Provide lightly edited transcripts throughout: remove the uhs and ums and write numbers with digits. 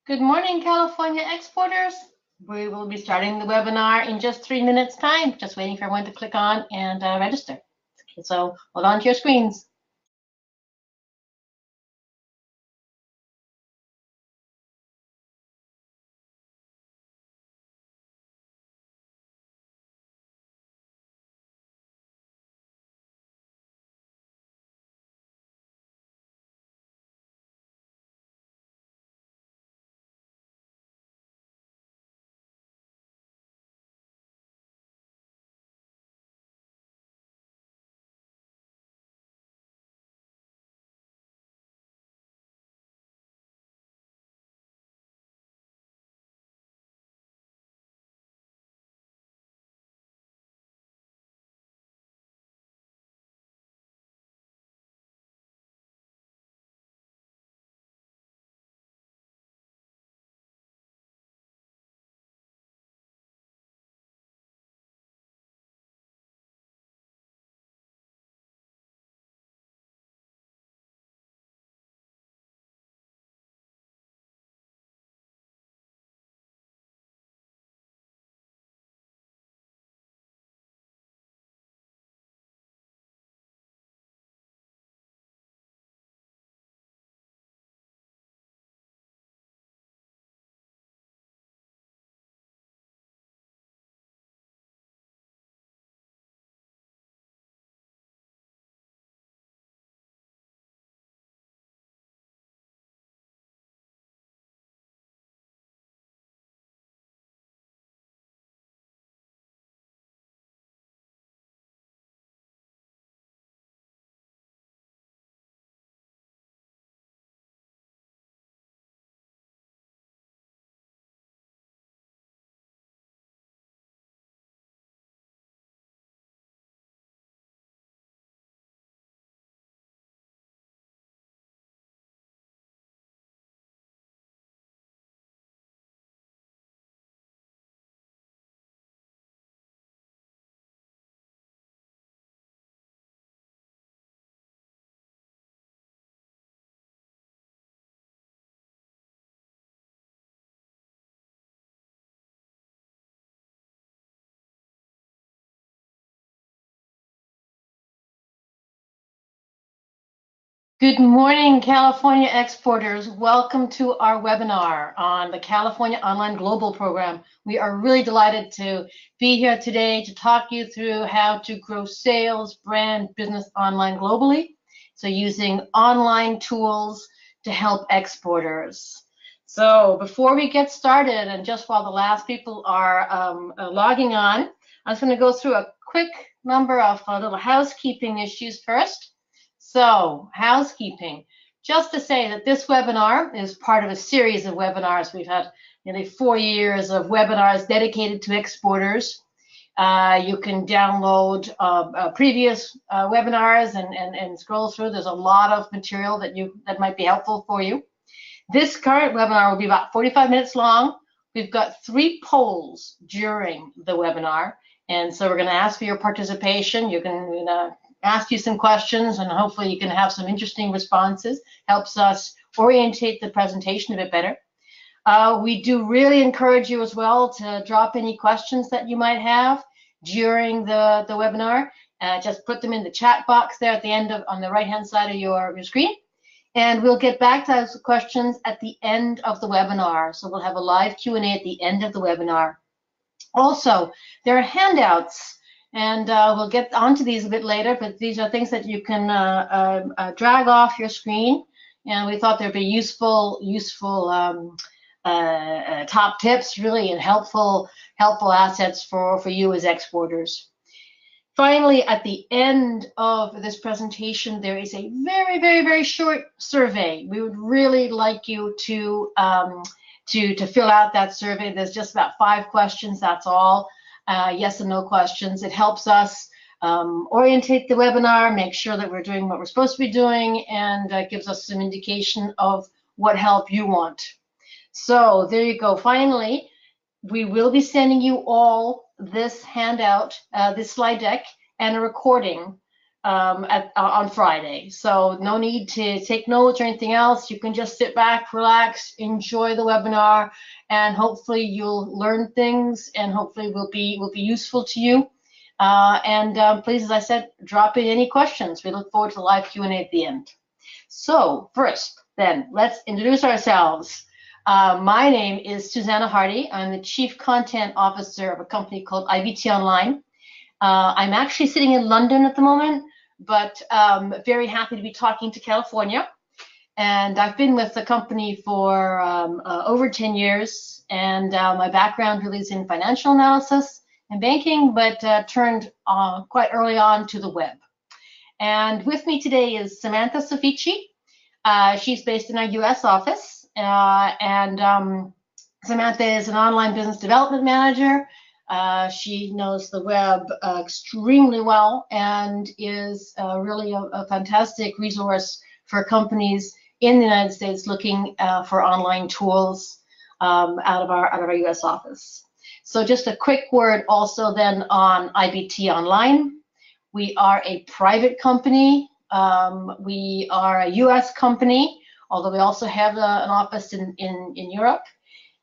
Good morning, California exporters. We will be starting the webinar in just 3 minutes time. Just waiting for everyone to click on and register. So hold on to your screens. Good morning, California exporters. Welcome to our webinar on the California Online Global Program. We are really delighted to be here today to talk you through how to grow sales, brand, business online globally. So using online tools to help exporters. So before we get started, and just while the last people are logging on, I'm just going to go through a quick number of little housekeeping issues first. So, housekeeping. Just to say that this webinar is part of a series of webinars. We've had nearly 4 years of webinars dedicated to exporters. You can download previous webinars and scroll through. There's a lot of material that might be helpful for you. This current webinar will be about 45 minutes long. We've got 3 polls during the webinar, and so we're going to ask for your participation. You can ask you some questions, and hopefully you can have some interesting responses. Helps us orientate the presentation a bit better. We do really encourage you as well to drop any questions that you might have during the webinar. Just put them in the chat box there at the end on the right-hand side of your screen. And we'll get back to those questions at the end of the webinar. So we'll have a live Q&A at the end of the webinar. Also, there are handouts, and we'll get onto these a bit later, but these are things that you can drag off your screen. And we thought they'd be useful top tips, really, and helpful assets for you as exporters. Finally, at the end of this presentation, there is a very, very, very short survey. We would really like you to fill out that survey. There's just about 5 questions, that's all. Yes and no questions. It helps us orientate the webinar, make sure that we're doing what we're supposed to be doing, and gives us some indication of what help you want. So there you go. Finally, we will be sending you all this handout, this slide deck, and a recording on Friday. So no need to take notes or anything else. You can just sit back, relax, enjoy the webinar, and hopefully you'll learn things, and hopefully will be useful to you. Please, as I said, drop in any questions. We look forward to the live Q&A at the end. So first, then, let's introduce ourselves. My name is Susanna Hardy. I'm the Chief Content Officer of a company called IBT Online. I'm actually sitting in London at the moment, but very happy to be talking to California. And I've been with the company for over 10 years, and my background really is in financial analysis and banking, but turned quite early on to the web. And with me today is Samantha Sofici. She's based in our US office, Samantha is an online business development manager. She knows the web extremely well and is really a fantastic resource for companies in the United States looking for online tools out of our US office. So just a quick word also then on IBT Online. We are a private company. We are a US company, although we also have an office in Europe.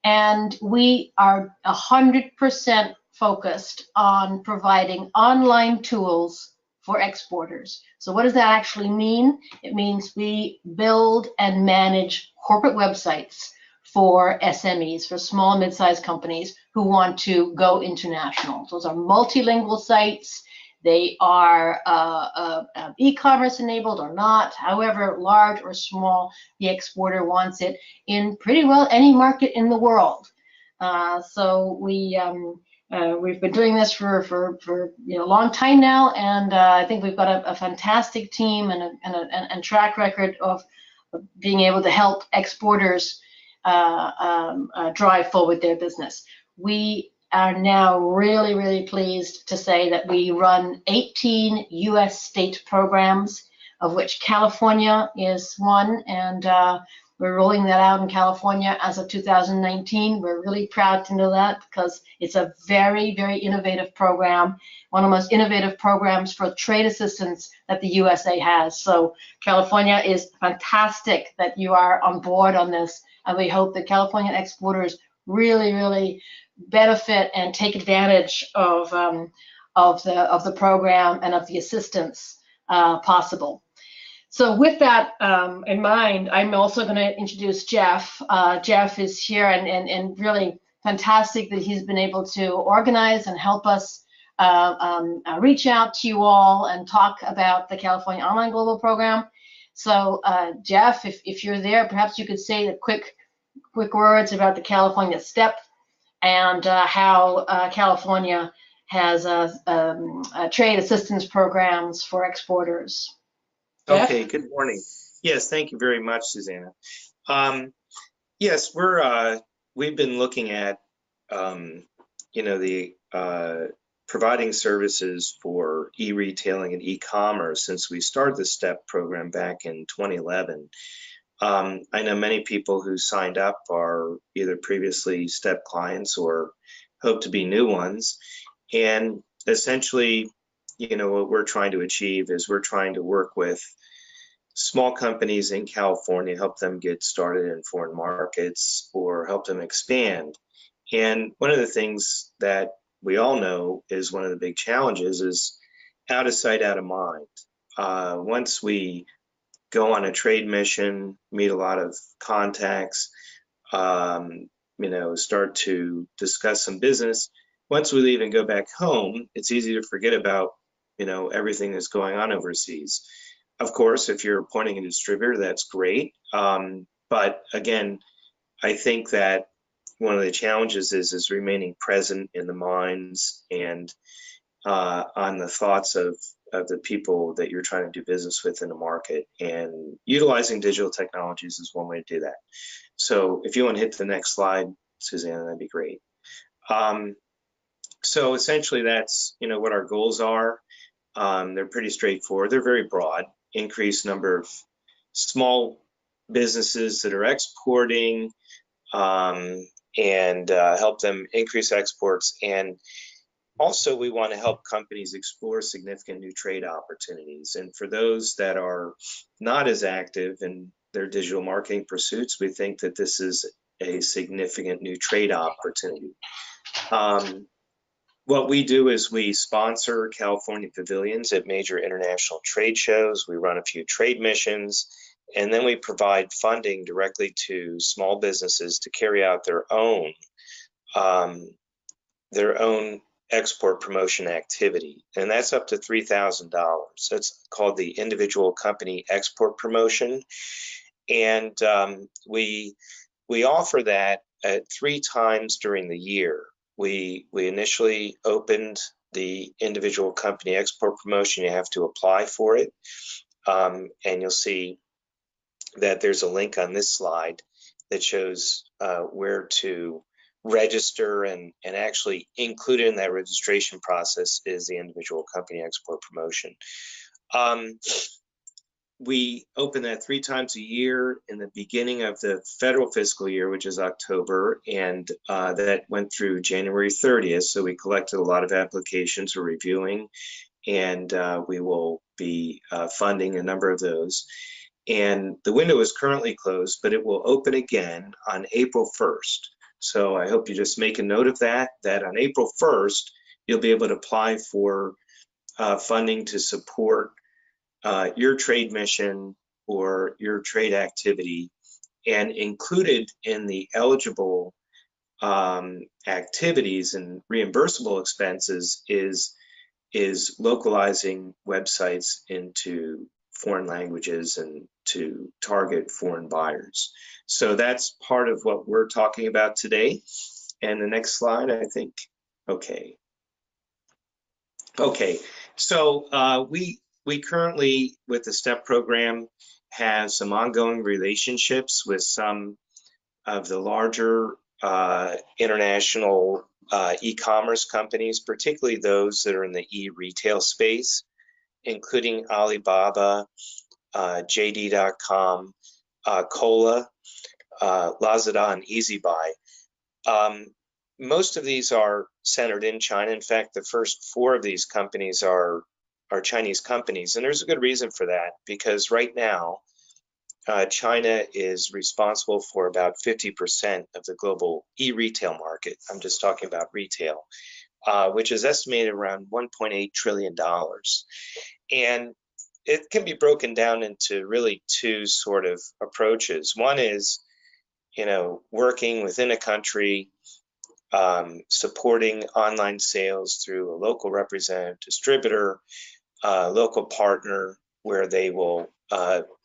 And we are 100% focused on providing online tools for exporters. So what does that actually mean? It means we build and manage corporate websites for SMEs, for small and mid-sized companies who want to go international. Those are multilingual sites. They are e-commerce enabled or not, however large or small the exporter wants it in pretty well any market in the world. So we've been doing this for a long time now, and I think we've got a fantastic team and track record of being able to help exporters drive forward their business. We are now really, really pleased to say that we run 18 US state programs, of which California is one, and we're rolling that out in California as of 2019. We're really proud to know that because it's a very, very innovative program, one of the most innovative programs for trade assistance that the USA has. So California is fantastic that you are on board on this, and we hope that California exporters really, really benefit and take advantage of the program and of the assistance possible. So with that in mind, I'm also going to introduce Jeff. Jeff is here and really fantastic that he's been able to organize and help us reach out to you all and talk about the California Online Global Program. So Jeff, if you're there, perhaps you could say the quick words about the California STEP and how California has trade assistance programs for exporters. Jeff? Okay, good morning. Yes, thank you very much, Susanna. Yes, we've been looking at the providing services for e-retailing and e-commerce since we started the STEP program back in 2011. I know many people who signed up are either previously STEP clients or hope to be new ones. And essentially, what we're trying to achieve is we're trying to work with small companies in California, help them get started in foreign markets or help them expand. And one of the things that we all know is one of the big challenges is out of sight, out of mind. Once we go on a trade mission, meet a lot of contacts, start to discuss some business. Once we leave and go back home, it's easy to forget about, everything that's going on overseas. Of course, if you're appointing a distributor, that's great. But again, I think that one of the challenges is remaining present in the minds and on the thoughts of the people that you're trying to do business with in the market, and utilizing digital technologies is one way to do that. So if you want to hit the next slide, Susanna, that'd be great. So essentially that's, what our goals are. They're pretty straightforward. They're very broad. Increase number of small businesses that are exporting and help them increase exports and Also, we want to help companies explore significant new trade opportunities. And for those that are not as active in their digital marketing pursuits, we think that this is a significant new trade opportunity. What we do is we sponsor California pavilions at major international trade shows. We run a few trade missions, and then we provide funding directly to small businesses to carry out their own export promotion activity, and that's up to $3,000. That's called the individual company export promotion, and we offer that at 3 times during the year. We initially opened the individual company export promotion. You have to apply for it, and you'll see that there's a link on this slide that shows where to register, and actually included in that registration process is the individual company export promotion. We open that 3 times a year in the beginning of the federal fiscal year, which is October, and that went through January 30th. So we collected a lot of applications we're reviewing, and we will be funding a number of those. And the window is currently closed, but it will open again on April 1st. So I hope you just make a note of that on April 1st, you'll be able to apply for funding to support your trade mission or your trade activity. And included in the eligible activities and reimbursable expenses is localizing websites into foreign languages and to target foreign buyers. So that's part of what we're talking about today. And the next slide, I think. Okay. So we currently, with the STEP program, have some ongoing relationships with some of the larger international e-commerce companies, particularly those that are in the e-retail space, including Alibaba, JD.com, Cola, Lazada, and EasyBuy. Most of these are centered in China. In fact, the first 4 of these companies are Chinese companies, and there's a good reason for that, because right now China is responsible for about 50% of the global e-retail market. I'm just talking about retail, which is estimated around $1.8 trillion. And it can be broken down into really 2 sort of approaches. One is, working within a country, supporting online sales through a local representative distributor, local partner, where they will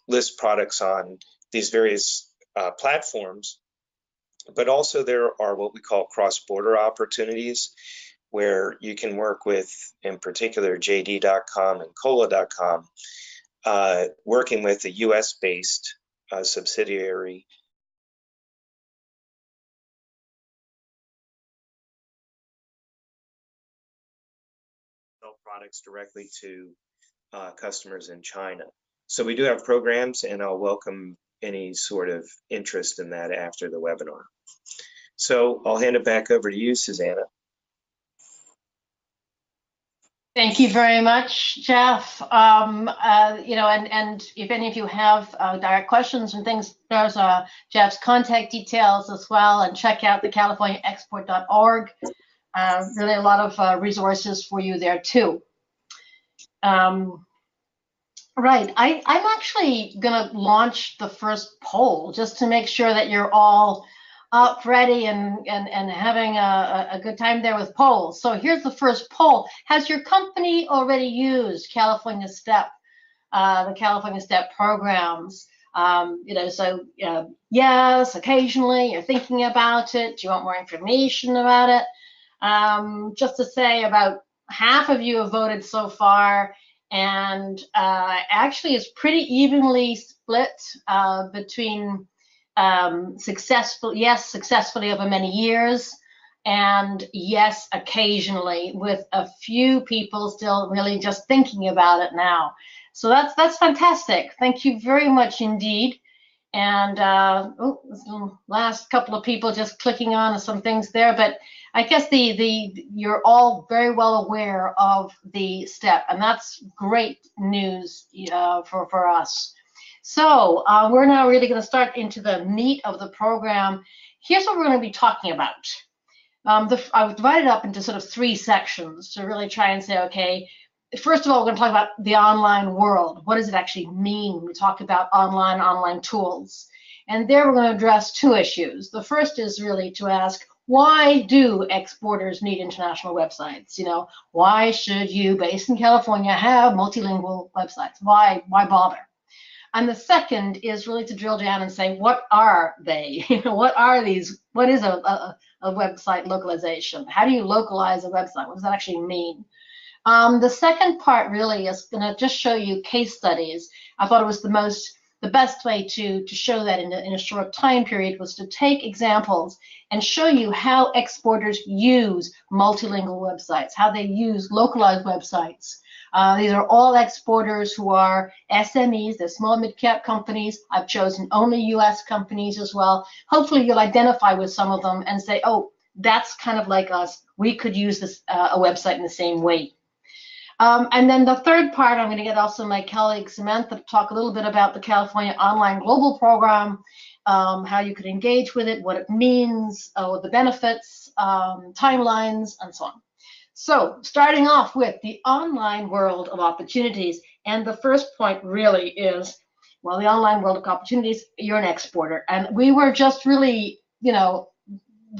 list products on these various platforms. But also there are what we call cross-border opportunities, where you can work with, in particular, JD.com and Cola.com, working with a US-based subsidiary sell products directly to customers in China. So we do have programs, and I'll welcome any sort of interest in that after the webinar. So I'll hand it back over to you, Susanna. Thank you very much, Jeff. And if any of you have direct questions and things, there's Jeff's contact details as well, and check out the californiaexport.org. Really a lot of resources for you there too. Right, I'm actually gonna launch the first poll just to make sure that you're all up, ready, and having a good time there with polls. So here's the first poll. Has your company already used California STEP, the California STEP programs? Yes, occasionally, you're thinking about it. Do you want more information about it? Just to say, about half of you have voted so far, and actually it's pretty evenly split between successfully over many years, and yes, occasionally, with a few people still really just thinking about it now. So that's fantastic. Thank you very much indeed. And last couple of people just clicking on some things there, but I guess you're all very well aware of the step, and that's great news for us. So we're now really going to start into the meat of the program. Here's what we're going to be talking about. I've divided up into sort of 3 sections to really try and say, okay, first of all, we're going to talk about the online world. What does it actually mean when we talk about online tools? And there we're going to address 2 issues. The first is really to ask, why do exporters need international websites? You know, why should you, based in California, have multilingual websites? Why bother? And the second is really to drill down and say, what are they? You know, what are these? What is a website localization? How do you localize a website? What does that actually mean? The second part really is going to just show you case studies. I thought it was the best way to show that in a short time period was to take examples and show you how exporters use multilingual websites, how they use localized websites. These are all exporters who are SMEs, they're small mid-cap companies. I've chosen only US companies as well. Hopefully you'll identify with some of them and say, oh, that's kind of like us. We could use this a website in the same way. And then the third part, I'm going to get also my colleague Samantha to talk a little bit about the California Online Global Program, how you could engage with it, what it means, the benefits, timelines, and so on. So starting off with the online world of opportunities, and the first point really is, well, the online world of opportunities, you're an exporter. And we were just really, you know,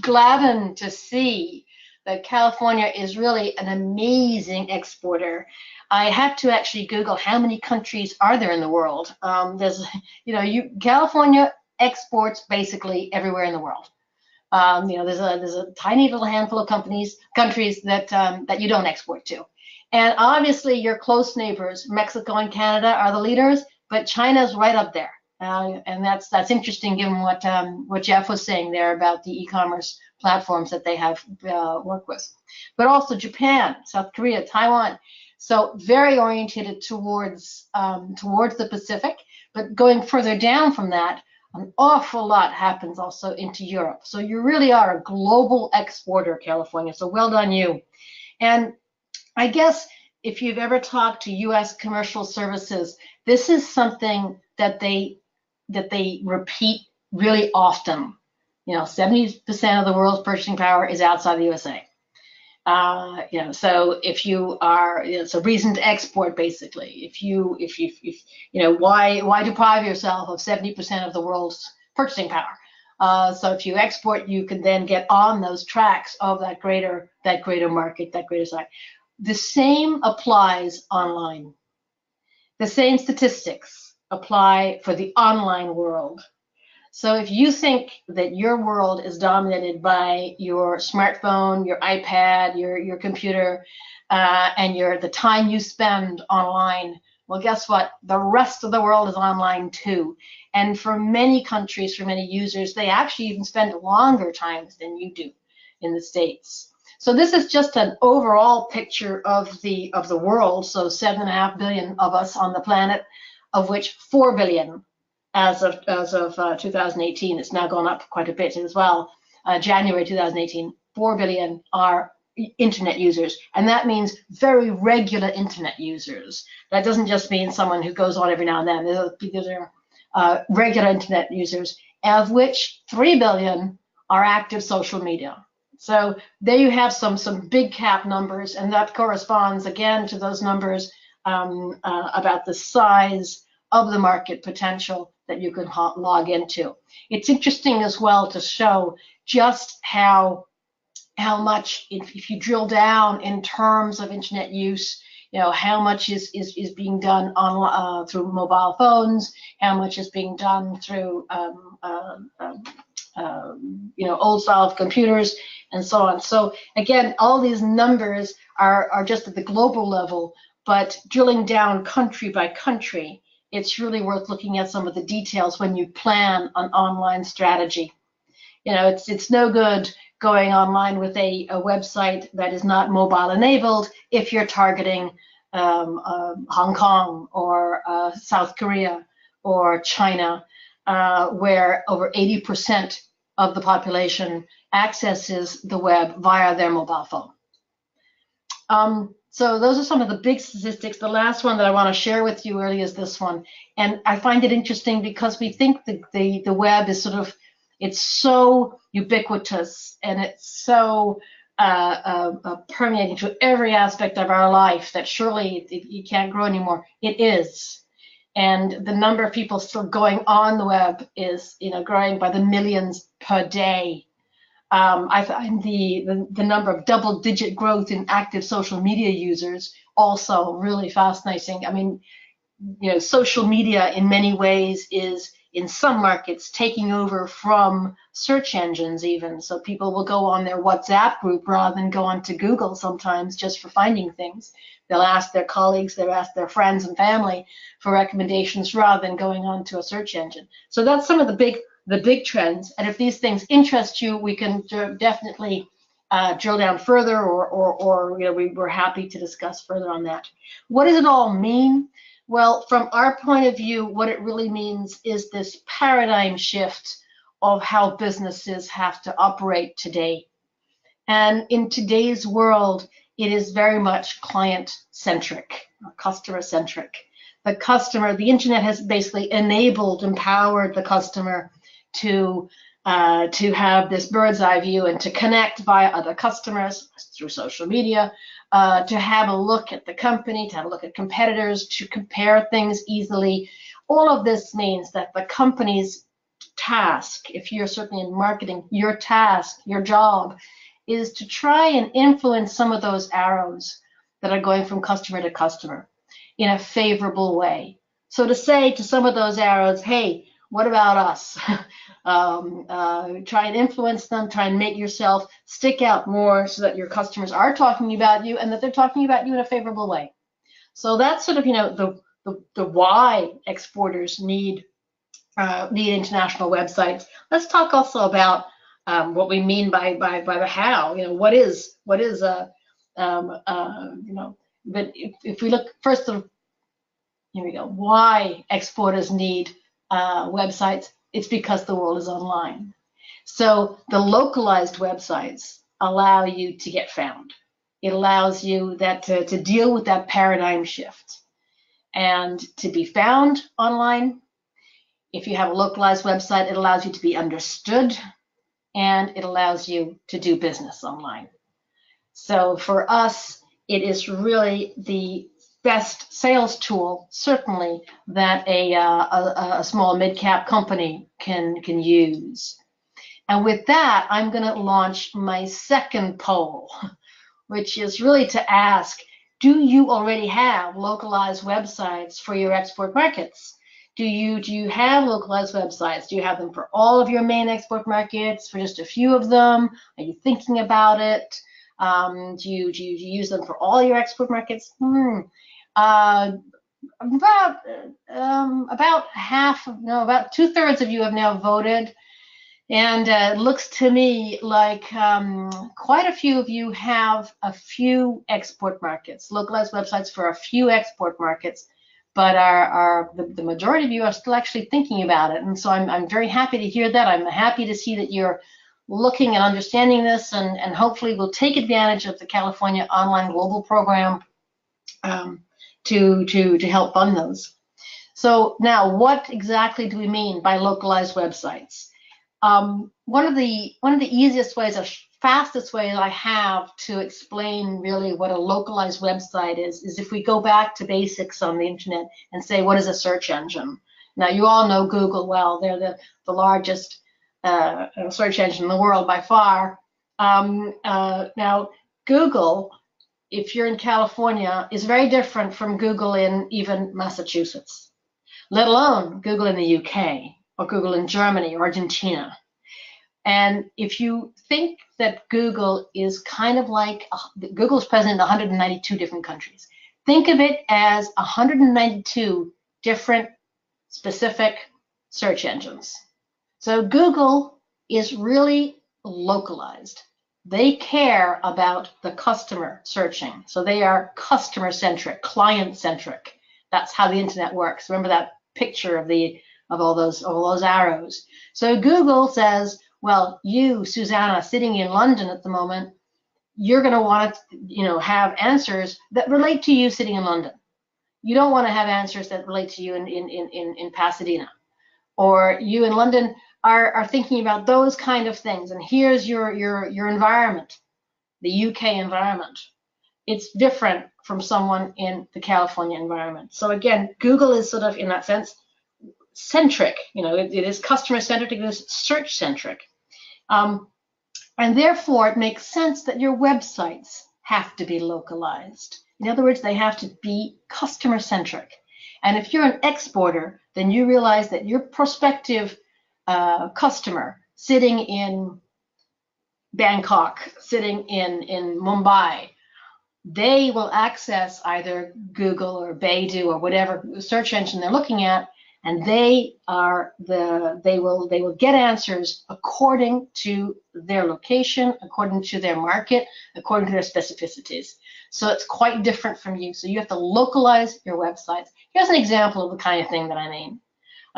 gladdened to see that California is really an amazing exporter. I had to actually Google how many countries are there in the world. There's, you know, California exports basically everywhere in the world. You know, there's a tiny little handful of countries that you don't export to, and obviously your close neighbors, Mexico and Canada, are the leaders, but China's right up there, and that's interesting given what Jeff was saying there about the e-commerce platforms that they have worked with, but also Japan, South Korea, Taiwan. So very oriented towards the Pacific, but going further down from that, an awful lot happens also into Europe. So you really are a global exporter, California. So well done you. And I guess if you've ever talked to US commercial services, this is something that they repeat really often. You know, 70% of the world's purchasing power is outside the USA. You know, so if you are, it's a reason to export basically. If you know, why deprive yourself of 70% of the world's purchasing power? So if you export, you can then get on those tracks of that greater market, that greater side. The same applies online. The same statistics apply for the online world. So if you think that your world is dominated by your smartphone, your iPad, your computer, and the time you spend online, well, guess what? The rest of the world is online too. And for many countries, for many users, they actually even spend longer times than you do in the States. So this is just an overall picture of the world. So 7.5 billion of us on the planet, of which 4 billion as of 2018, it's now gone up quite a bit as well. January 2018, 4 billion are internet users, and that means very regular internet users. That doesn't just mean someone who goes on every now and then. These are regular internet users, of which 3 billion are active social media. So there you have some big cap numbers, and that corresponds again to those numbers about the size of the market potential that you can log into. It's interesting as well to show just how much, if you drill down in terms of internet use, you know, how much is being done on through mobile phones, how much is being done through you know, old style computers and so on. So again, all these numbers are just at the global level, but drilling down country by country, it's really worth looking at some of the details when you plan an online strategy. You know, it's no good going online with a website that is not mobile enabled if you're targeting Hong Kong or South Korea or China. where over 80% of the population accesses the web via their mobile phone. So those are some of the big statistics. The last one that I want to share with you really is this one. And I find it interesting because we think the web is sort of, it's so ubiquitous and it's so permeating to every aspect of our life that surely it can't grow anymore. It is. And the number of people still going on the web is, growing by the millions per day. I find the number of double-digit growth in active social media users also really fascinating. I mean, social media in many ways is, in some markets, taking over from search engines even. So people will go on their WhatsApp group rather than go onto Google sometimes just for finding things. They'll ask their colleagues, they'll ask their friends and family for recommendations rather than going on to a search engine. So that's some of the big trends. And if these things interest you, we can definitely drill down further, or we're happy to discuss further on that. What does it all mean? Well, from our point of view, what it really means is this paradigm shift of how businesses have to operate today. And in today's world, it is very much client-centric, customer-centric. The internet has basically empowered the customer to have this bird's eye view and to connect via other customers through social media, to have a look at the company, to have a look at competitors, to compare things easily. All of this means that the company's task, if you're certainly in marketing, your task, your job, is to try and influence some of those arrows that are going from customer to customer in a favorable way. So to say to some of those arrows, hey, what about us? Try and influence them, try and make yourself stick out more so that your customers are talking about you and that they're talking about you in a favorable way. So that's sort of, the why exporters need international websites. Let's talk also about what we mean by the how. What is but if we look first of, here we go, why exporters need websites. It's because the world is online. So the localized websites allow you to get found. It allows you to deal with that paradigm shift and to be found online. If you have a localized website, it allows you to be understood and it allows you to do business online. So for us, it is really the best sales tool, certainly, that a small mid-cap company can use. And with that, I'm going to launch my second poll, which is really to ask, do you already have localized websites for your export markets? Do you have localized websites? Do you have them for all of your main export markets, for just a few of them? Are you thinking about it? Do you use them for all your export markets? About half, no, about 2/3 of you have now voted, and it looks to me like quite a few of you have a few export markets, localized websites for a few export markets, but the majority of you are still actually thinking about it, and so I'm very happy to hear that. I'm happy to see that you're looking and understanding this, and hopefully will take advantage of the California Online Global Program to help fund those. So now, what exactly do we mean by localized websites? One of the easiest ways, or fastest ways I have to explain really what a localized website is if we go back to basics on the internet and say, what is a search engine? Now, you all know Google well. They're the largest search engine in the world by far. Now, Google, if you're in California, is very different from Google in even Massachusetts, let alone Google in the UK or Google in Germany or Argentina. And if you think that Google is kind of like, Google's present in 192 different countries. Think of it as 192 different specific search engines. So Google is really localized. They care about the customer searching. So they are customer-centric, client-centric. That's how the internet works. Remember that picture of the of all those arrows. So Google says, well, you, Susanna, sitting in London at the moment, you're going to want to, have answers that relate to you sitting in London. You don't want to have answers that relate to you in Pasadena, or you in London are thinking about those kind of things. And here's your environment, the UK environment. It's different from someone in the California environment. So again, Google is sort of, in that sense, centric. It is customer centric, it is search centric. And therefore, it makes sense that your websites have to be localized. In other words, they have to be customer centric. And if you're an exporter, then you realize that your prospective customer sitting in Bangkok, sitting in Mumbai, they will access either Google or Baidu or whatever search engine they're looking at, and they will get answers according to their location, according to their market, according to their specificities. So it's quite different from you. So you have to localize your websites. Here's an example of the kind of thing that I mean.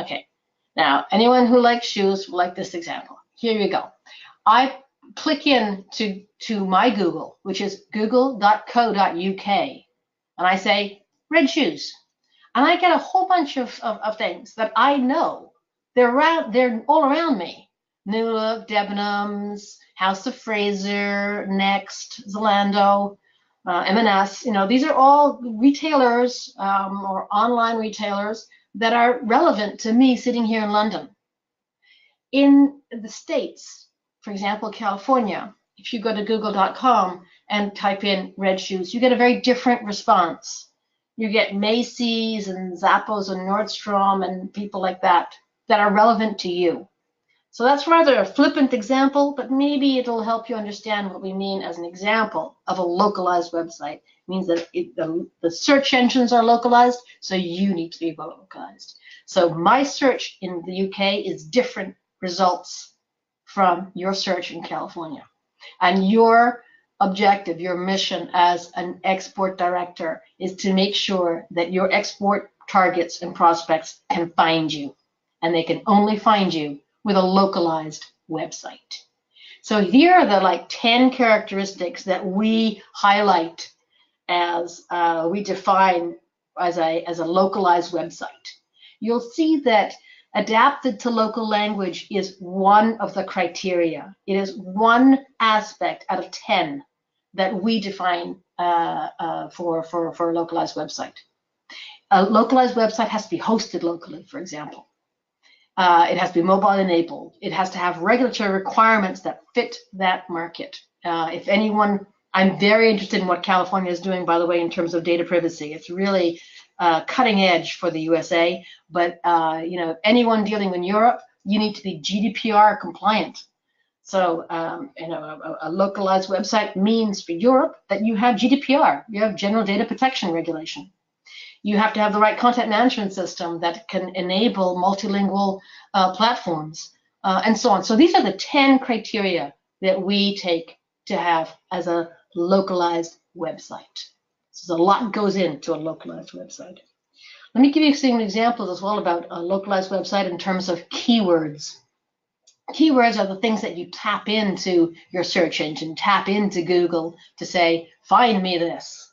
Okay, now anyone who likes shoes will like this example. Here you go. I click in to my Google, which is google.co.uk, and I say red shoes. And I get a whole bunch of things that I know. They're all around me. New Look, Debenhams, House of Fraser, Next, Zalando, M&S. These are all retailers or online retailers that are relevant to me sitting here in London. In the States, for example, California, if you go to google.com and type in red shoes, you get a very different response. You get Macy's and Zappos and Nordstrom and people like that are relevant to you. So that's rather a flippant example, but maybe it'll help you understand what we mean as an example of a localized website. It means that the search engines are localized, so you need to be localized. So my search in the UK is different results from your search in California. And your objective, your mission as an export director is to make sure that your export targets and prospects can find you. And they can only find you with a localized website. So here are the 10 characteristics that we highlight as we define as a localized website. You'll see that adapted to local language is one of the criteria. It is one aspect out of 10 that we define for a localized website. A localized website has to be hosted locally, for example. It has to be mobile enabled. It has to have regulatory requirements that fit that market. If anyone, I'm very interested in what California is doing, by the way, in terms of data privacy. It's really cutting edge for the USA, but anyone dealing in Europe, you need to be GDPR compliant. So a localized website means for Europe that you have GDPR, you have General Data Protection Regulation. You have to have the right content management system that can enable multilingual platforms and so on. So these are the 10 criteria that we take to have as a localized website. So a lot goes into a localized website. Let me give you some examples as well about a localized website in terms of keywords. Keywords are the things that you tap into your search engine, tap into Google to say, find me this,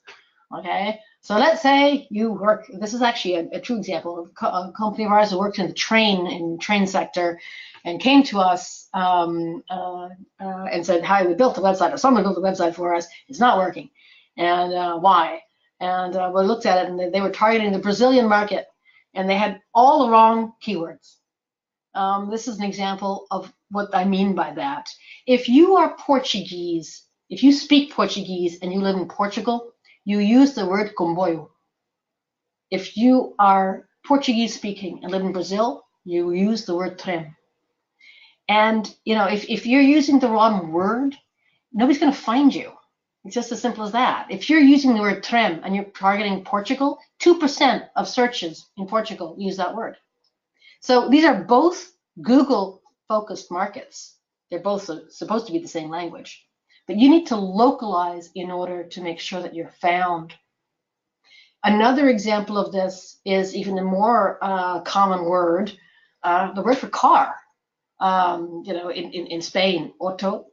okay? So let's say you work, this is actually a true example, a company of ours that worked in the train sector and came to us and said, hi, we built a website, or someone built a website for us, it's not working, and why? And we looked at it, and they were targeting the Brazilian market, and they had all the wrong keywords. This is an example of what I mean by that. If you are Portuguese, if you speak Portuguese and you live in Portugal, you use the word comboio. If you are Portuguese speaking and live in Brazil, you use the word trem. And if you're using the wrong word, nobody's going to find you. It's just as simple as that. If you're using the word trem and you're targeting Portugal, 2% of searches in Portugal use that word. So these are both Google-focused markets. They're both supposed to be the same language. But you need to localize in order to make sure that you're found. Another example of this is even a more common word, the word for car. In Spain, auto,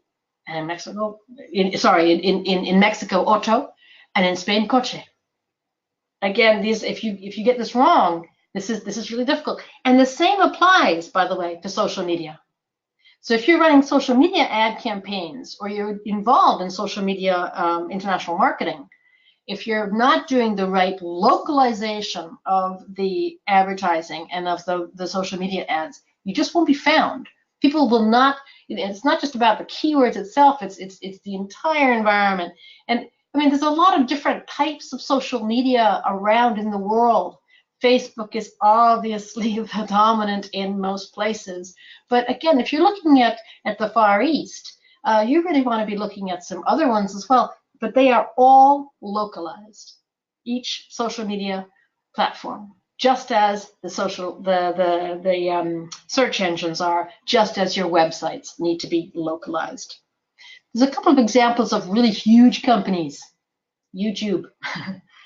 and in Mexico, in Mexico, auto, and in Spain, coche. Again, these if you get this wrong, this is really difficult. And the same applies, by the way, to social media. So if you're running social media ad campaigns or you're involved in social media international marketing, if you're not doing the right localization of the advertising and of the social media ads, you just won't be found. People will not. It's not just about the keywords itself. It's the entire environment. And I mean, there's a lot of different types of social media around in the world. Facebook is obviously the dominant in most places. But again, if you're looking at the Far East, you really want to be looking at some other ones as well. But they are all localized, each social media platform, just as the search engines are, just as your websites need to be localized. There's a couple of examples of really huge companies. YouTube,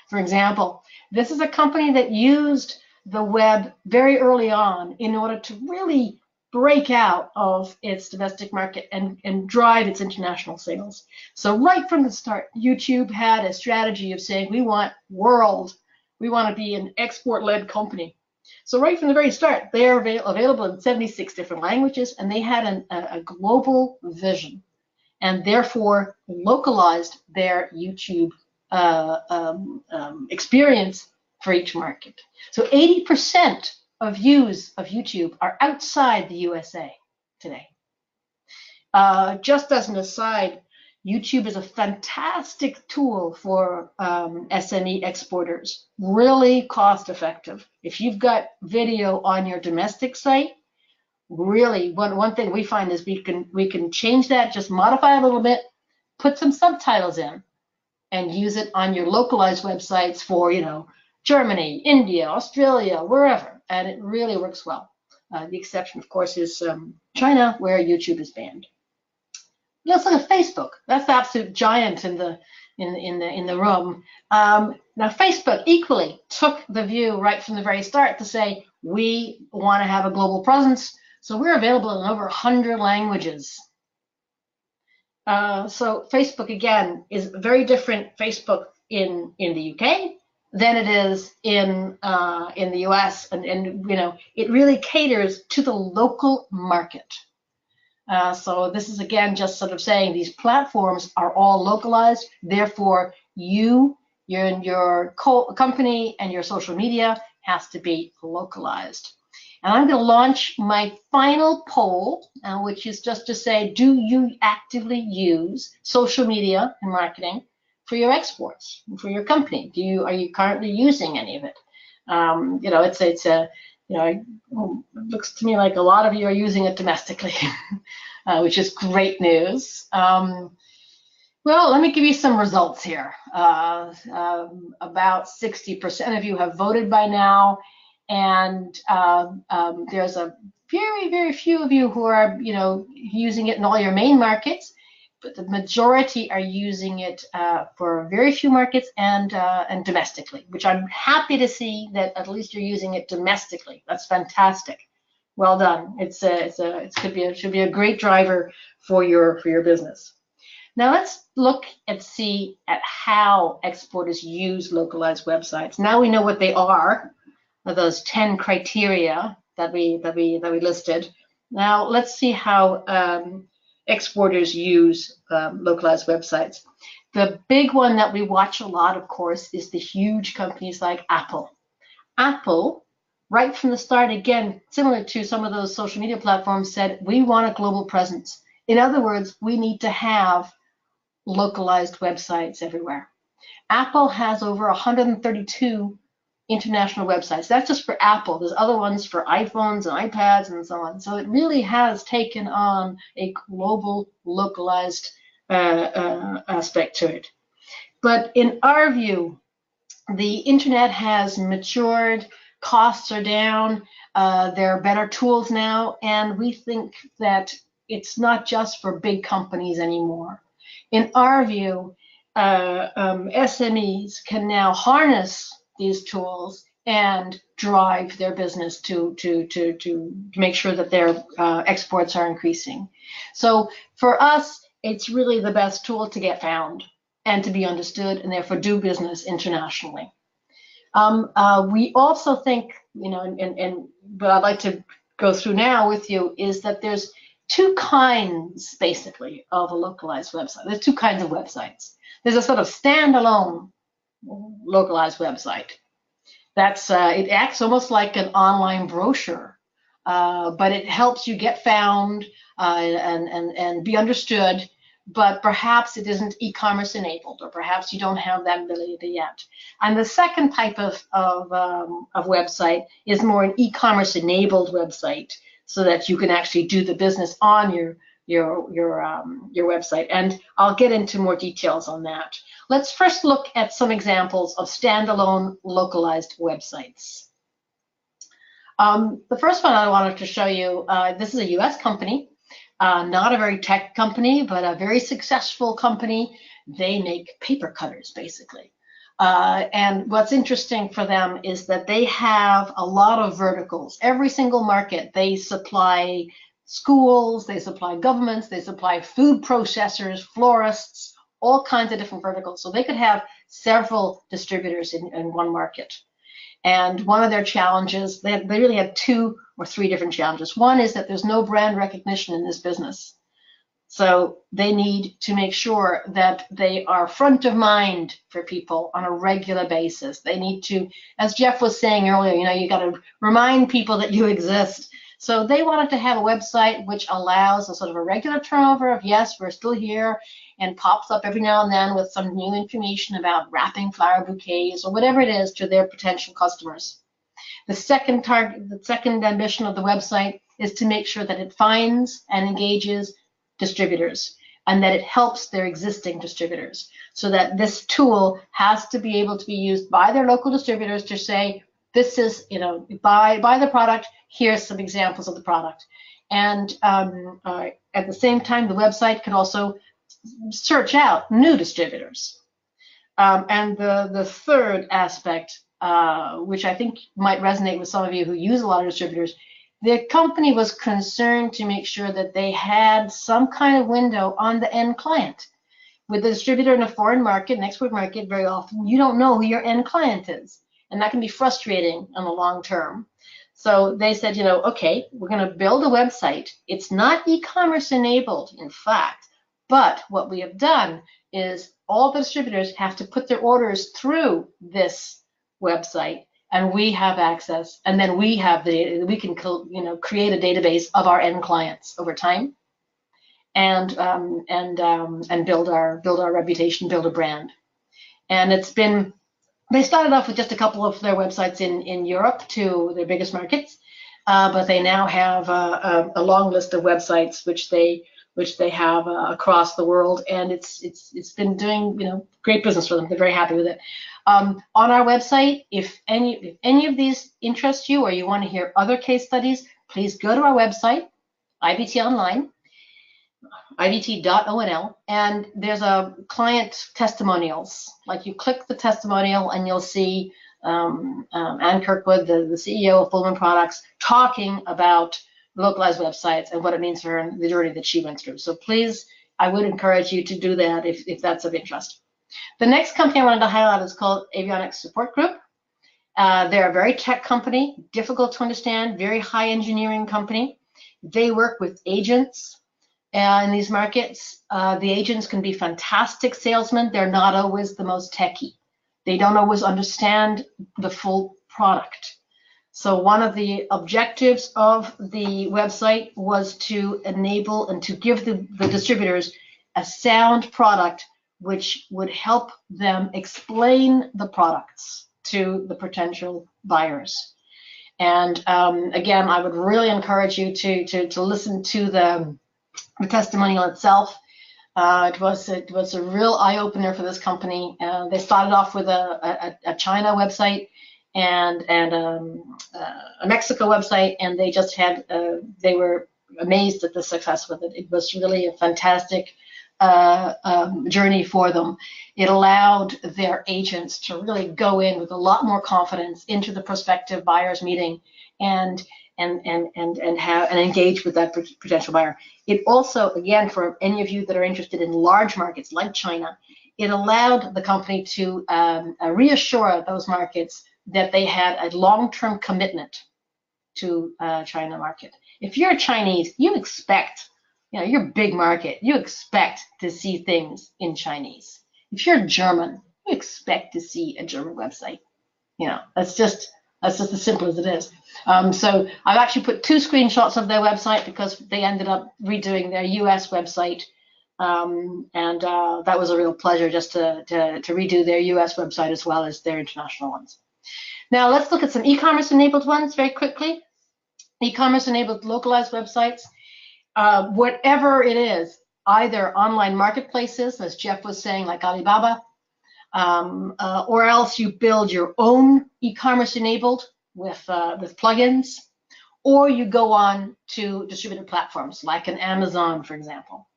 for example. This is a company that used the web very early on in order to really break out of its domestic market and drive its international sales. So right from the start, YouTube had a strategy of saying, we want to be an export-led company. So right from the very start, they are available in 76 different languages, and they had a global vision, and therefore localized their YouTube experience for each market. So 80% of views of YouTube are outside the USA today. Just as an aside, YouTube is a fantastic tool for SME exporters, really cost effective. If you've got video on your domestic site, really one thing we find is we can change that, just modify it a little bit, put some subtitles in, and use it on your localized websites for, Germany, India, Australia, wherever, and it really works well. The exception, of course, is China, where YouTube is banned. Let's look at Facebook. That's the absolute giant in the room. Now, Facebook equally took the view right from the very start to say we want to have a global presence, so we're available in over 100 languages. So Facebook again is very different. Facebook in the UK than it is in the US, and it really caters to the local market. So this is again just sort of saying these platforms are all localized. Therefore, your company and your social media has to be localized. And I'm going to launch my final poll, which is just to say, do you actively use social media and marketing for your exports, for your company? Are you currently using any of it? It looks to me like a lot of you are using it domestically, which is great news. Well, let me give you some results here. About 60% of you have voted by now, and there's a very, very few of you who are, using it in all your main markets, but the majority are using it for very few markets and domestically, which I'm happy to see that at least you're using it domestically. That's fantastic. Well done. It should be a great driver for your business. Now let's look and see at how exporters use localized websites. Now we know what they are, those 10 criteria that we listed. Now let's see how exporters use localized websites. The big one that we watch a lot, of course, is the huge companies like Apple. Apple, right from the start, again, similar to some of those social media platforms, said we want a global presence. In other words, we need to have localized websites everywhere. Apple has over 132 international websites. That's just for Apple. There's other ones for iPhones and iPads and so on. So it really has taken on a global, localized aspect to it. But in our view, the internet has matured, costs are down, there are better tools now, and we think that it's not just for big companies anymore. In our view, SMEs can now harness these tools and drive their business to make sure that their exports are increasing. So for us, it's really the best tool to get found and to be understood, and therefore do business internationally. We also think, and what I'd like to go through now with you is that there's two kinds, basically, of a localized website. There's two kinds of websites. There's a sort of standalone localized website. That's it acts almost like an online brochure, but it helps you get found and be understood. But perhaps it isn't e-commerce enabled, or perhaps you don't have that ability yet. And the second type of website is more an e-commerce enabled website, so that you can actually do the business on your website. And I'll get into more details on that. Let's first look at some examples of standalone localized websites. The first one I wanted to show you, this is a US company. Not a very tech company, but a very successful company. They make paper cutters, basically. And what's interesting for them is that they have a lot of verticals. Every single market, they supply schools, they supply governments, they supply food processors, florists, all kinds of different verticals. So they could have several distributors in one market. And one of their challenges, they really had 2 or 3 different challenges. One is that there's no brand recognition in this business. So they need to make sure that they are front of mind for people on a regular basis. They need to, as Jeff was saying earlier, you got to remind people that you exist. So they wanted to have a website which allows a sort of a regular turnover of, yes, we're still here, and pops up every now and then with some new information about wrapping flower bouquets or whatever it is to their potential customers. The second ambition of the website is to make sure that it finds and engages distributors, and that it helps their existing distributors, so that this tool has to be able to be used by their local distributors to say, this is, buy the product, here's some examples of the product. And at the same time, the website can also search out new distributors. And the third aspect, which I think might resonate with some of you who use a lot of distributors, the company was concerned to make sure that they had some kind of window on the end client. With the distributor in a foreign market, an export market, very often you don't know who your end client is. And that can be frustrating in the long term. So they said, okay, we're going to build a website. It's not e-commerce enabled, in fact, but what we have done is all the distributors have to put their orders through this website, and we have access, and then we can create a database of our end clients over time, and build our reputation, build a brand. And they started off with just a couple of their websites in Europe, 2 of their biggest markets, but they now have a long list of websites which they have across the world, and it's been doing great business for them. They're very happy with it. On our website, if any of these interest you, or you want to hear other case studies, please go to our website, IBT Online, IBT.onl, and there's a client testimonials. Like, you click the testimonial and you'll see Ann Kirkwood, the CEO of Pullman Products, talking about localized websites and what it means for her and the journey that she went through. So please, I would encourage you to do that if that's of interest. The next company I wanted to highlight is called Avionics Support Group. They're a very tech company, difficult to understand, very high engineering company. They work with agents in these markets. The agents can be fantastic salesmen. They're not always the most techy. They don't always understand the full product. So one of the objectives of the website was to enable and to give the distributors a sound product which would help them explain the products to the potential buyers. And again, I would really encourage you to listen to the testimonial itself. It was a real eye-opener for this company. They started off with a China website and a Mexico website, and they just had they were amazed at the success with it. It was really a fantastic journey for them. It allowed their agents to really go in with a lot more confidence into the prospective buyer's meeting and engage with that potential buyer. It also, again, for any of you that are interested in large markets like China, it allowed the company to reassure those markets that they had a long-term commitment to China market. If you're Chinese, you expect, you're a big market, you expect to see things in Chinese. If you're German, you expect to see a German website. That's just as simple as it is. So I've actually put 2 screenshots of their website because they ended up redoing their US website. That was a real pleasure just to redo their US website as well as their international ones. Now let's look at some e-commerce enabled ones very quickly. E-commerce enabled localized websites, whatever it is, either online marketplaces, as Jeff was saying, like Alibaba, or else you build your own e-commerce enabled with plugins, or you go on to distributor platforms like an AMzone, for example,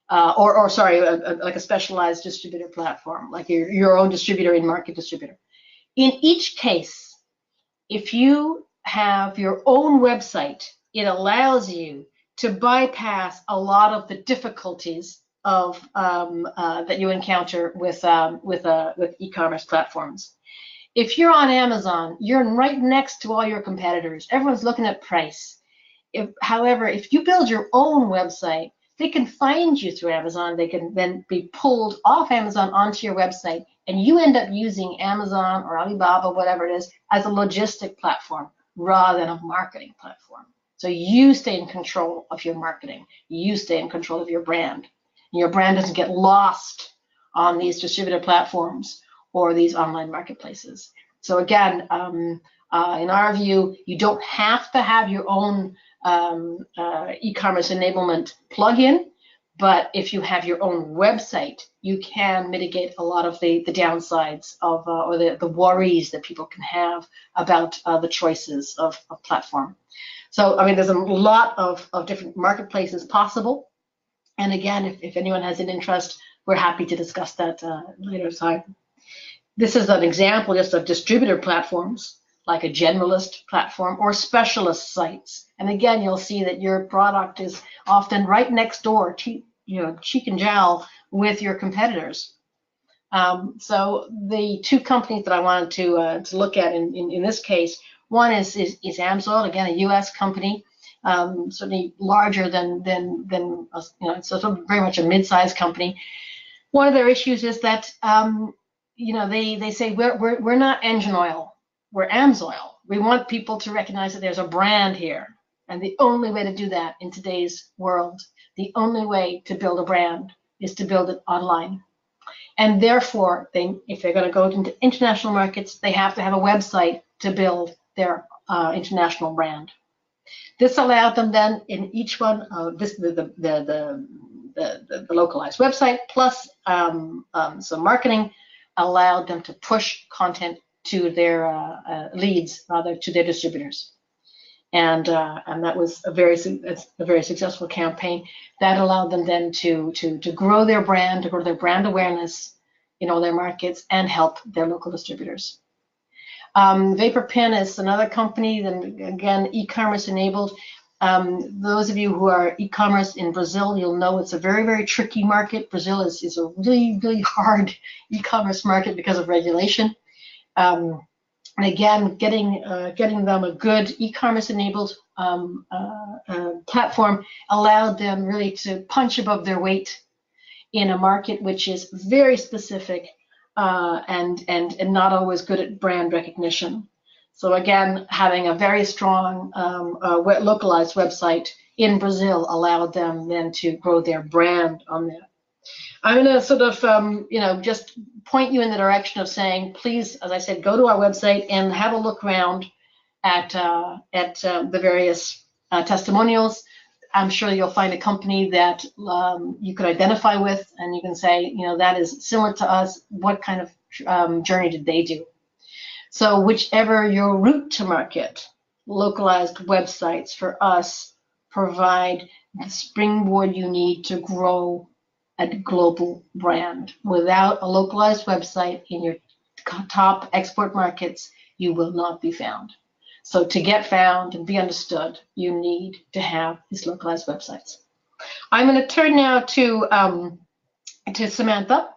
like a specialized distributor platform, like your own distributor in market distributor. In each case, if you have your own website, it allows you to bypass a lot of the difficulties of that you encounter with e-commerce platforms. If you're on Amazon, you're right next to all your competitors. Everyone's looking at price. However, if you build your own website, they can find you through Amazon. They can then be pulled off Amazon onto your website, and you end up using Amazon or Alibaba, whatever it is, as a logistic platform rather than a marketing platform. So you stay in control of your marketing. You stay in control of your brand. And your brand doesn't get lost on these distributor platforms or these online marketplaces. So again, in our view, you don't have to have your own e-commerce enablement plugin, but if you have your own website, you can mitigate a lot of the downsides of or the worries that people can have about the choices of platform. So I mean, there's a lot of different marketplaces possible. And again, if anyone has an interest, we're happy to discuss that later time. This is an example just of distributor platforms, like a generalist platform or specialist sites. And again, you'll see that your product is often right next door, cheek and jowl with your competitors. So the 2 companies that I wanted to look at in this case, one is AMzone, again, a U.S. company, certainly larger than it's sort of very much a mid-sized company. One of their issues is that they say we're not engine oil, we're AMZoil. We want people to recognize that there's a brand here, and the only way to do that in today's world, the only way to build a brand is to build it online. And therefore, if they're going to go into international markets, they have to have a website to build their international brand. This allowed them then in each one, the localized website plus some marketing allowed them to push content to their leads, rather to their distributors. And that was a very successful campaign that allowed them then to grow their brand, to grow their brand awareness in all their markets and help their local distributors. Vaporpen is another company, then again, e-commerce enabled. Those of you who are e-commerce in Brazil, you'll know it's a very, very tricky market. Brazil is a really, really hard e-commerce market because of regulation. And again, getting them a good e-commerce enabled platform allowed them really to punch above their weight in a market which is very specific and not always good at brand recognition. So again, having a very strong localized website in Brazil allowed them then to grow their brand on there. I'm going to sort of, just point you in the direction of saying, please, as I said, go to our website and have a look around at the various testimonials. I'm sure you'll find a company that you could identify with, and you can say, that is similar to us. What kind of journey did they do? So whichever your route to market, localized websites for us provide the springboard you need to grow a global brand. Without a localized website in your top export markets, you will not be found. So to get found and be understood, you need to have these localized websites. I'm going to turn now to Samantha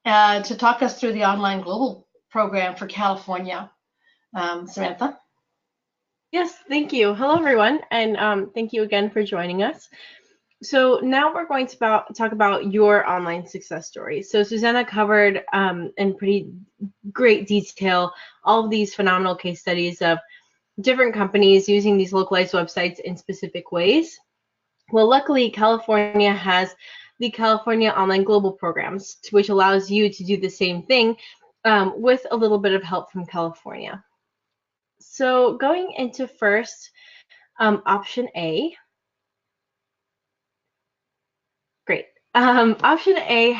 to talk us through the online global program for California. Samantha? Yes, thank you. Hello, everyone, and thank you again for joining us. So now we're going to talk about your online success story. So Susanna covered in pretty great detail all of these phenomenal case studies of different companies using these localized websites in specific ways. Well, luckily, California has the California Online Global Programs, which allows you to do the same thing with a little bit of help from California. So going into first, option A. Great. Option A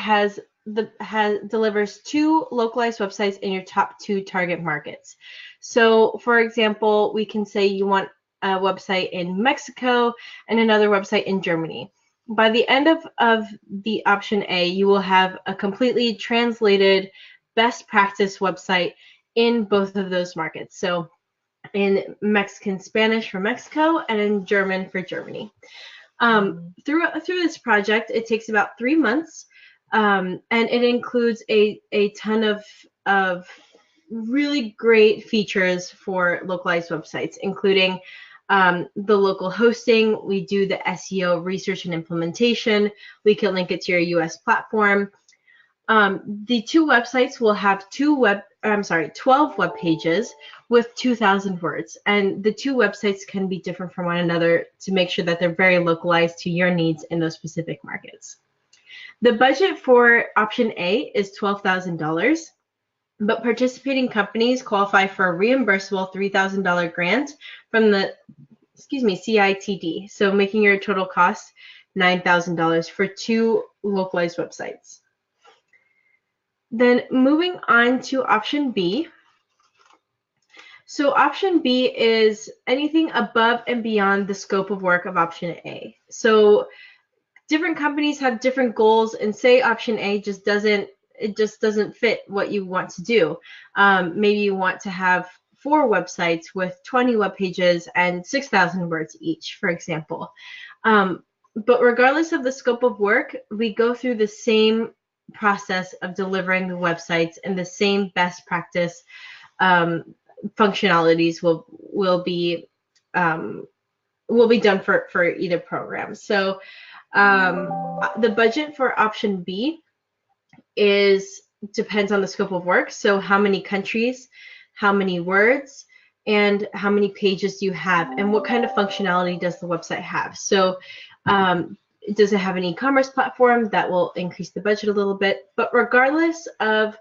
delivers 2 localized websites in your top 2 target markets. So, for example, we can say you want a website in Mexico and another website in Germany. By the end of the option A, you will have a completely translated best practice website in both of those markets. So, in Mexican Spanish for Mexico and in German for Germany. Through this project, it takes about 3 months, and it includes a ton of really great features for localized websites, including the local hosting. We do the SEO research and implementation. We can link it to your US platform. The 2 websites will have 12 web pages with 2,000 words, and the 2 websites can be different from one another to make sure that they're very localized to your needs in those specific markets. The budget for option A is $12,000, but participating companies qualify for a reimbursable $3,000 grant from the CITD, so making your total cost $9,000 for 2 localized websites. Then moving on to option B. So option B is anything above and beyond the scope of work of option A. So different companies have different goals, and say option A just doesn't fit what you want to do. Maybe you want to have 4 websites with 20 web pages and 6,000 words each, for example. But regardless of the scope of work, we go through the same process of delivering the websites, and the same best practice functionalities will be done for either program. So the budget for option B depends on the scope of work. So how many countries, how many words, and how many pages do you have, and what kind of functionality does the website have. So does it have an e-commerce platform? That will increase the budget a little bit. But regardless of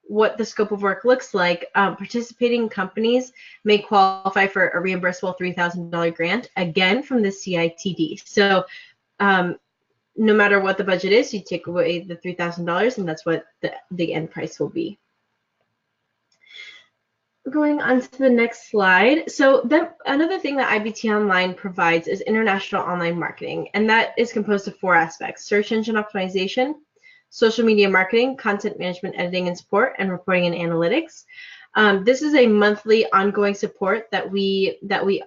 what the scope of work looks like, participating companies may qualify for a reimbursable $3,000 grant, again from the CITD. So no matter what the budget is, you take away the $3,000, and that's what the end price will be. Going on to the next slide. So then another thing that IBT Online provides is international online marketing, and that is composed of 4 aspects: search engine optimization, social media marketing, content management, editing and support, and reporting and analytics. This is a monthly ongoing support that we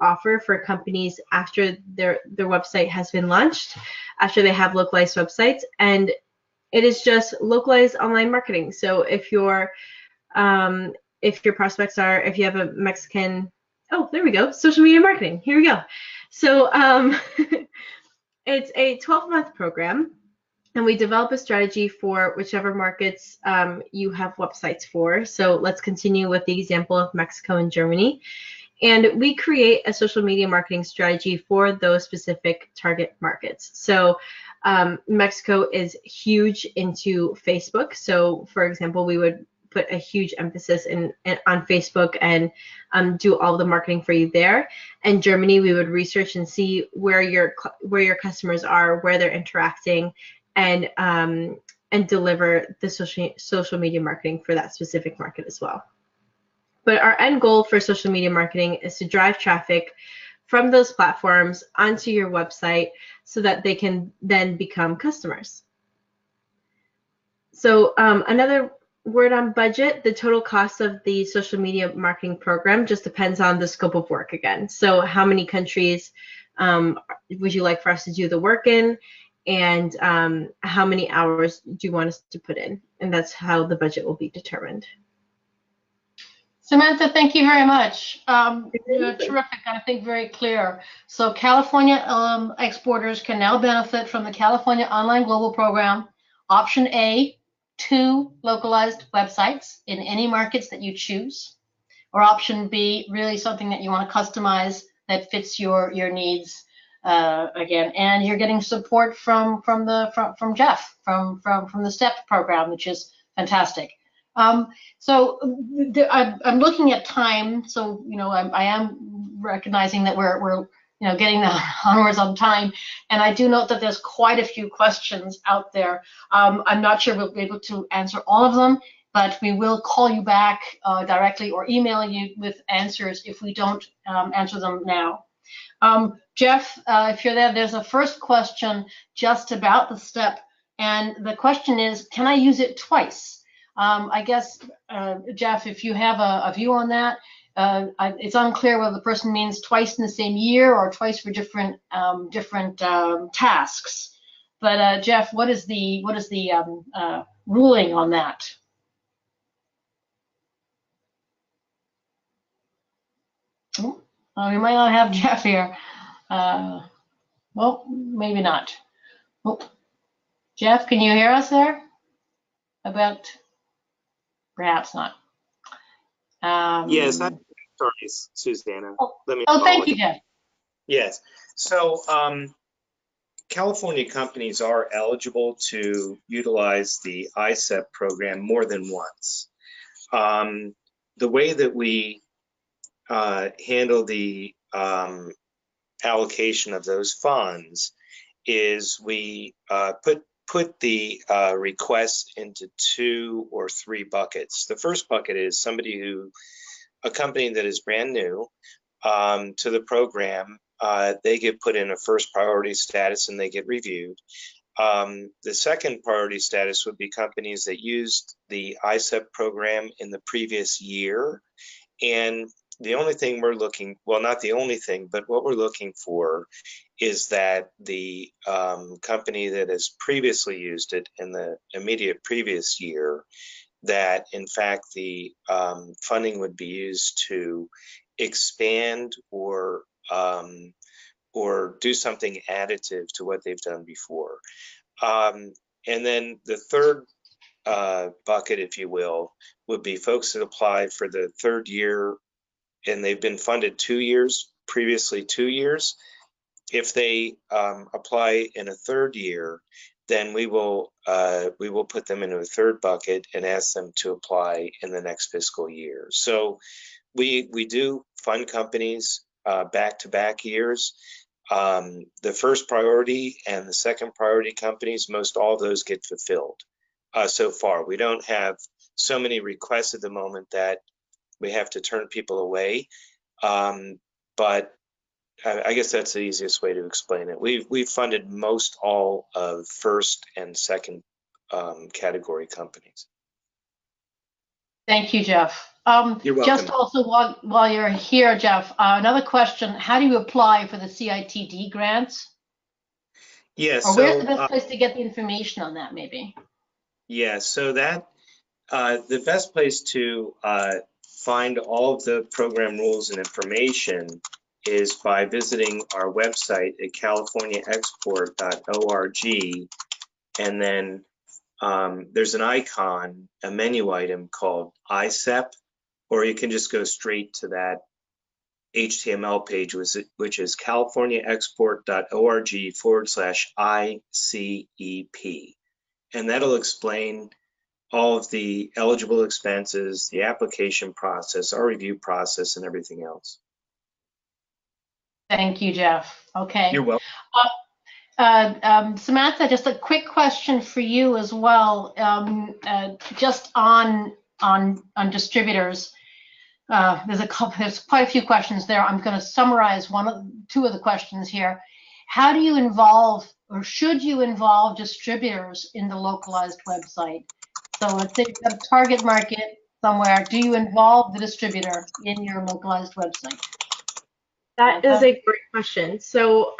offer for companies after their website has been launched, after they have localized websites, and it is just localized online marketing. So if your prospects are, if you have a Mexican, oh, there we go, social media marketing, here we go. So it's a 12-month program, and we develop a strategy for whichever markets you have websites for. So let's continue with the example of Mexico and Germany. And we create a social media marketing strategy for those specific target markets. So Mexico is huge into Facebook. So for example, we would put a huge emphasis on Facebook and do all the marketing for you there. And Germany, we would research and see where your customers are, where they're interacting, and deliver the social media marketing for that specific market as well. But our end goal for social media marketing is to drive traffic from those platforms onto your website so that they can then become customers. So another word on budget, the total cost of the social media marketing program just depends on the scope of work again. So how many countries would you like for us to do the work in, and how many hours do you want us to put in? And that's how the budget will be determined. Samantha, thank you very much. Terrific, I think very clear. So California exporters can now benefit from the California Online Global Program. Option A, 2 localized websites in any markets that you choose. Or option B, really something that you want to customize that fits your needs again. And you're getting support from Jeff from the STEP program, which is fantastic. So I'm looking at time, so I am recognizing that we're getting onwards on time, and I do note that there's quite a few questions out there. I'm not sure we'll be able to answer all of them, but we will call you back directly or email you with answers if we don't answer them now. Jeff, if you're there, there's a first question just about the STEP, and the question is, can I use it twice? I guess, Jeff, if you have a view on that, it's unclear whether the person means twice in the same year or twice for different tasks. But Jeff, what is the ruling on that? Oh, we might not have Jeff here. Well, maybe not. Oh, Jeff, can you hear us there? Perhaps not. Yes, sorry, Susanna. Let me thank you, Jeff. Yes. So California companies are eligible to utilize the ISEP program more than once. The way that we handle the allocation of those funds is we put the requests into 2 or 3 buckets. The first bucket is a company that is brand new to the program. They get put in a first priority status and they get reviewed. The second priority status would be companies that used the ISEP program in the previous year. And the only thing we're looking, well, not the only thing, but what we're looking for is that the company that has previously used it in the immediate previous year, that in fact the funding would be used to expand or do something additive to what they've done before. And then the third bucket, if you will, would be folks that apply for the 3rd year and they've been funded 2 years, previously 2 years. If they apply in a 3rd year, then we will put them into a 3rd bucket and ask them to apply in the next fiscal year. So we do fund companies back-to-back years. The first priority and the second priority companies, most all of those get fulfilled so far. We don't have so many requests at the moment that we have to turn people away, but I guess that's the easiest way to explain it. We've funded most all of first and second category companies. Thank you, Jeff. You're welcome. Just also while you're here, Jeff, another question: how do you apply for the CITD grants? Yes. Or where's the best place to get the information on that, maybe? Yeah. So that the best place to find all of the program rules and information is by visiting our website at californiaexport.org, and then there's an icon, a menu item called ISEP, or you can just go straight to that HTML page, which is californiaexport.org/ICEP, and that'll explain all of the eligible expenses, the application process, our review process, and everything else. Thank you, Jeff. Okay. You're welcome. Samantha, just a quick question for you as well. Just on distributors, there's quite a few questions there. I'm going to summarize 2 of the questions here. How do you involve, or should you involve, distributors in the localized website? So let's say you've got a target market somewhere. Do you involve the distributor in your localized website? That is a great question. So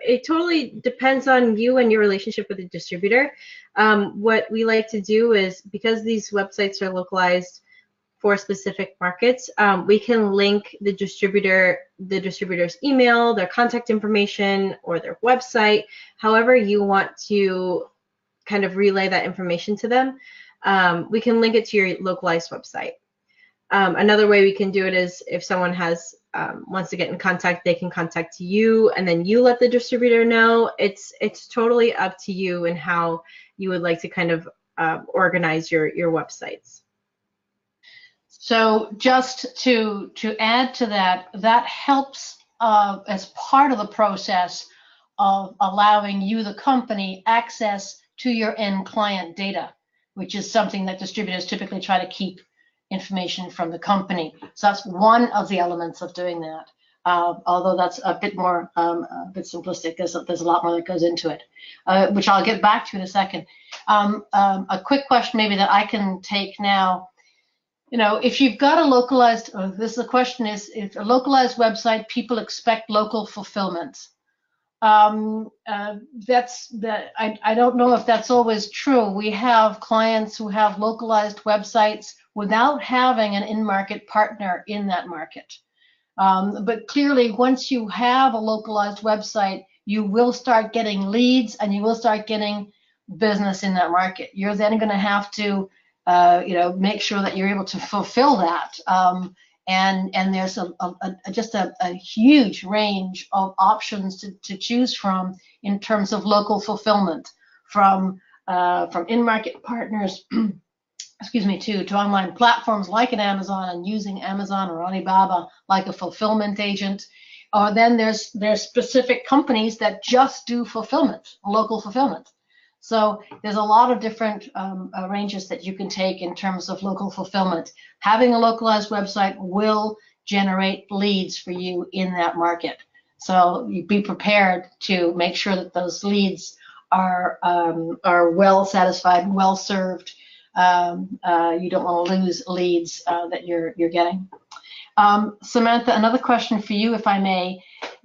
it totally depends on you and your relationship with the distributor. What we like to do is, because these websites are localized for specific markets, we can link the distributor's email, their contact information, or their website, however you want to kind of relay that information to them. We can link it to your localized website. Another way we can do it is if someone wants to get in contact, they can contact you, and then you let the distributor know. It's totally up to you and how you would like to kind of organize your websites. So just to add to that, that helps as part of the process of allowing you, the company, access to your end client data, which is something that distributors typically try to keep information from the company. So that's one of the elements of doing that. Although that's a bit more, a bit simplistic. There's a lot more that goes into it, which I'll get back to in a second. A quick question maybe that I can take now. You know, if you've got a localized, the question is, if a localized website, people expect local fulfillment. I don't know if that's always true. We have clients who have localized websites without having an in-market partner in that market. But clearly, once you have a localized website, you will start getting leads and you will start getting business in that market. You're then going to have to make sure that you're able to fulfill that. And there's just a huge range of options to choose from in terms of local fulfillment, from in-market partners, excuse me, to online platforms like an Amazon, and using Amazon or Alibaba like a fulfillment agent. Or then there's specific companies that just do fulfillment, local fulfillment. So there's a lot of different ranges that you can take in terms of local fulfillment. Having a localized website will generate leads for you in that market. So you be prepared to make sure that those leads are well satisfied, well served. You don't want to lose leads that you're getting. Samantha, another question for you, if I may.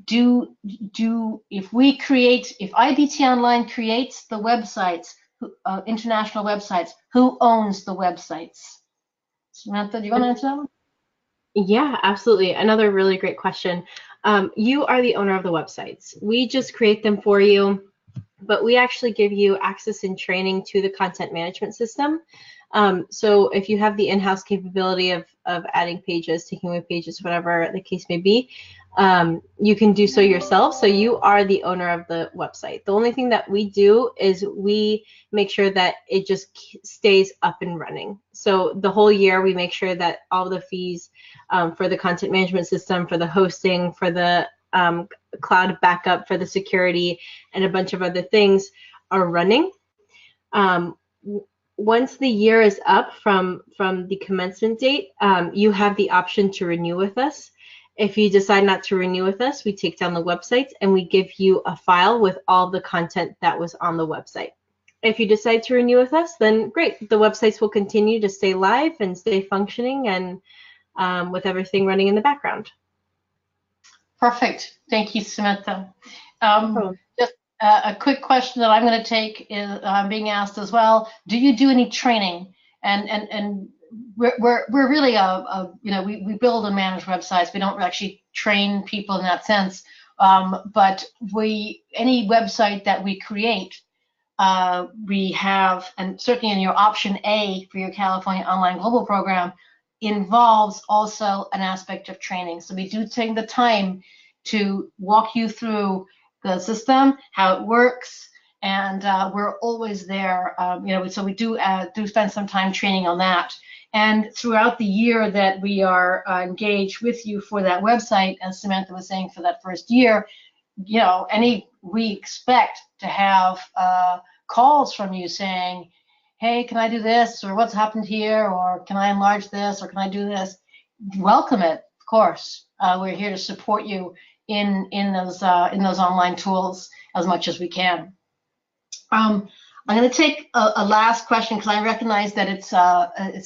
If IBT Online creates the websites, international websites, who owns the websites? Samantha, do you want to answer that one? Yeah, absolutely. Another really great question. You are the owner of the websites. We just create them for you, but we actually give you access and training to the content management system. So if you have the in-house capability of adding pages, taking away pages, whatever the case may be, you can do so yourself. So you are the owner of the website. The only thing that we do is we make sure that it just stays up and running. So the whole year we make sure that all the fees for the content management system, for the hosting, for the cloud backup, for the security, and a bunch of other things are running. Once the year is up from the commencement date, you have the option to renew with us. If you decide not to renew with us, we take down the websites and we give you a file with all the content that was on the website. If you decide to renew with us, then great. The websites will continue to stay live and stay functioning, and with everything running in the background. Perfect. Thank you, Samantha. Just a quick question that I'm going to take is being asked as well. Do you do any training? And we're really we build and manage websites. We don't actually train people in that sense. But any website that we create, we have, and certainly in your option A for your California Online Global Program, involves also an aspect of training. So we do take the time to walk you through the system, how it works, and we're always there. So we do spend some time training on that. And throughout the year that we are engaged with you for that website, as Samantha was saying, for that first year, we expect to have calls from you saying, hey, can I do this? Or what's happened here? Or can I enlarge this? Or can I do this? Welcome it, of course. We're here to support you in those online tools as much as we can. I'm going to take a last question because I recognize that it's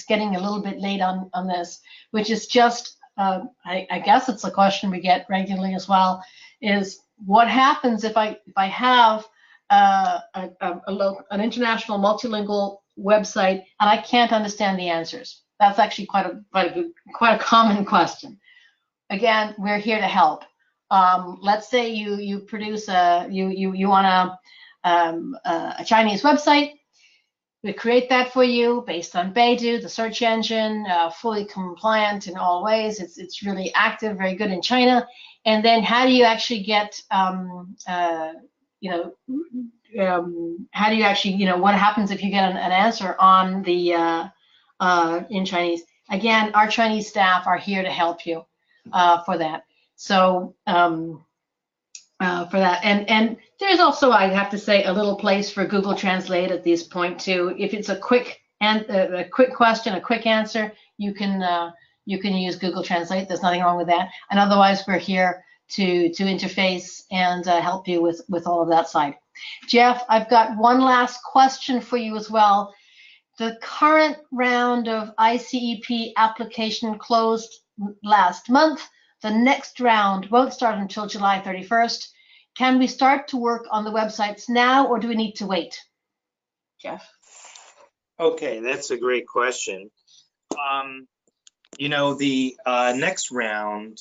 getting a little bit late on this, which is just I guess it's a question we get regularly as well. Is what happens if I have an international multilingual website and I can't understand the answers? That's actually quite a common question. Again, we're here to help. Let's say you produce you want a Chinese website. We create that for you based on Baidu, the search engine, fully compliant in all ways. It's really active, very good in China. And then how do you actually get, how do you actually, what happens if you get an answer on the, in Chinese? Again, our Chinese staff are here to help you for that. So, for that, and there's also, I have to say, a little place for Google Translate at this point too. If it's a quick question, a quick answer, you can use Google Translate. There's nothing wrong with that. And otherwise, we're here to interface and help you with all of that side. Jeff, I've got one last question for you as well. The current round of ICEP application closed last month. The next round won't start until July 31st. Can we start to work on the websites now, or do we need to wait? Jeff? Okay, that's a great question. The next round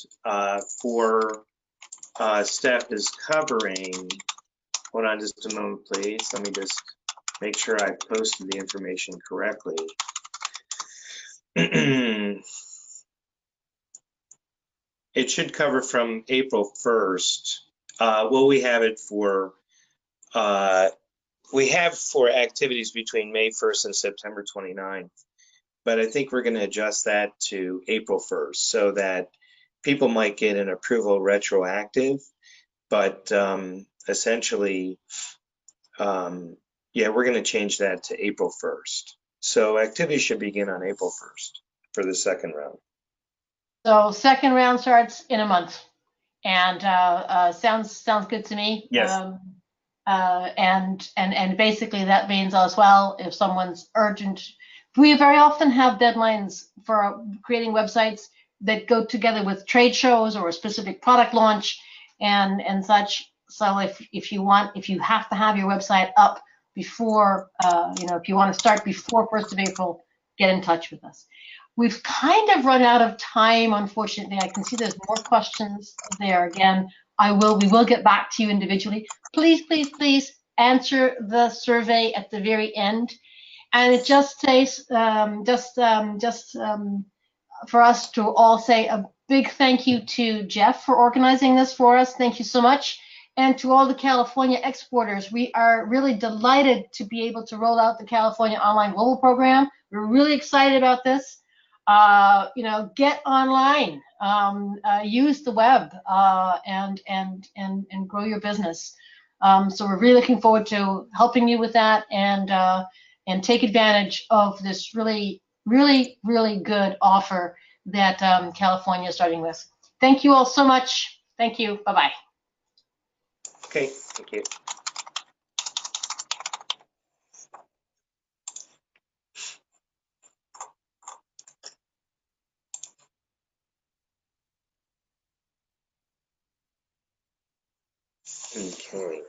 for Steph is covering, hold on just a moment, please. Let me just make sure I posted the information correctly. It should cover from April 1st. Well, we have it for, activities between May 1st and September 29th. But I think we're going to adjust that to April 1st so that people might get an approval retroactive. But essentially, yeah, we're going to change that to April 1st. So activities should begin on April 1st for the second round. So second round starts in a month, and sounds good to me. Yes. And basically that means as well, if someone's urgent, we very often have deadlines for creating websites that go together with trade shows or a specific product launch and such. So if you have to have your website up before, if you want to start before 1st of April, get in touch with us. We've kind of run out of time, unfortunately. I can see there's more questions there. Again, we will get back to you individually. Please answer the survey at the very end. And it just says, for us to all say a big thank you to Jeff for organizing this for us. Thank you so much. And to all the California exporters, we are really delighted to be able to roll out the California Online Global Program. We're really excited about this. Get online, use the web, and grow your business. So we're really looking forward to helping you with that and take advantage of this really good offer that California is starting with. Thank you all so much. Thank you. Bye-bye. Okay, thank you. Okay.